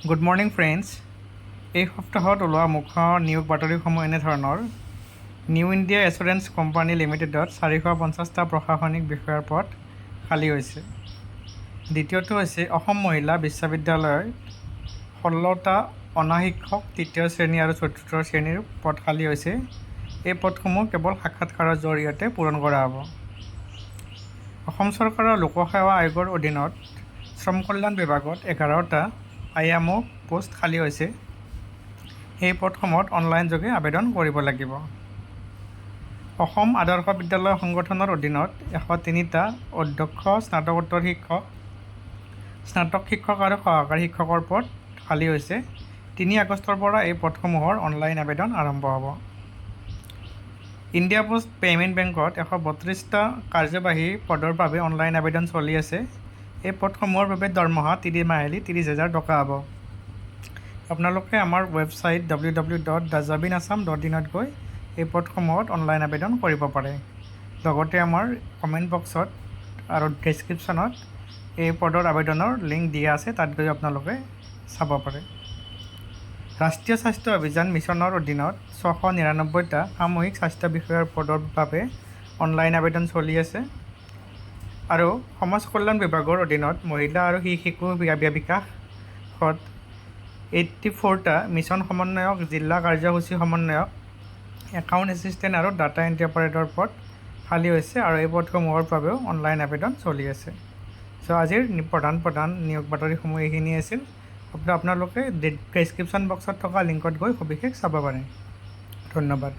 Good morning friends. এই সপ্তাহত ওলোৱা মুখ্য নিয়োগ বাতৰিসমূহ এনেধৰণৰ। নিউ ইণ্ডিয়া এছুৰেঞ্চ কোম্পানী লিমিটেডত 450টা প্ৰশাসনিক বিষয়াৰ পদ খালী হৈছে। দ্বিতীয়টো হৈছে অসম মহিলা বিশ্ববিদ্যালয়ৰ 16টা অনাশিক্ষক তৃতীয় শ্ৰেণী আৰু চতুৰ্থ শ্ৰেণীৰ পদ খালী হৈছে। এই পদসমূহ কেৱল সাক্ষাৎকাৰৰ জৰিয়তে পূৰণ কৰা হ'ব। অসম চৰকাৰৰ লোকসেৱা আয়োগৰ অধীনত শ্ৰম কল্যাণ বিভাগত 11টা আয়ামো পোষ্ট খালী হৈছে। এই পদসমূহত অনলাইনযোগে আবেদন কৰিব লাগিব। অসম আদৰ্শ বিদ্যালয় সংগঠনৰ অধীনত 103টা অধ্যক্ষ, স্নাতকোত্তৰ শিক্ষক, স্নাতক শিক্ষক আৰু সহকাৰী শিক্ষকৰ পদ খালী হৈছে। 3 আগষ্টৰ পৰা এই পদসমূহৰ অনলাইন আবেদন আৰম্ভ হ'ব। ইণ্ডিয়া পোষ্ট পে'মেণ্ট বেংকত 132টা কাৰ্যবাহী পদৰ বাবে অনলাইন আবেদন চলি আছে। এই পদসমূহৰ বাবে দৰমহা মাহিলী 30,000 টকা হ'ব। আপোনালোকে আমাৰ ৱেবছাইট www.thejobinassam.in গৈ এই পদসমূহত অনলাইন আবেদন কৰিব পাৰে। লগতে আমাৰ কমেণ্ট বক্সত আৰু ডেছক্ৰিপশ্যনত এই পদৰ আবেদনৰ লিংক দিয়া আছে, তাত গৈ আপোনালোকে চাব পাৰে। ৰাষ্ট্ৰীয় স্বাস্থ্য অভিযান মিছনৰ অধীনত 699টা সামূহিক স্বাস্থ্য বিষয়াৰ পদৰ বাবে অনলাইন আবেদন চলি আছে। আৰু সমাজ কল্যাণ বিভাগৰ অধীনত মহিলা আৰু শিশু বিকাশত 84টা মিছন সমন্বয়ক, জিলা কাৰ্যসূচী সমন্বয়ক, একাউণ্ট এছিষ্টেণ্ট আৰু ডাটা এণ্ট্ৰি অপাৰেটৰ পদ খালী হৈছে আৰু এই পদসমূহৰ বাবেও অনলাইন আবেদন চলি আছে। আজিৰ প্ৰধান নিয়োগ বাতৰিসমূহ এইখিনি আছিল। আপোনালোকে ডেছক্ৰিপশ্যন বক্সত থকা লিংকত গৈ সবিশেষ চাব পাৰে। ধন্যবাদ।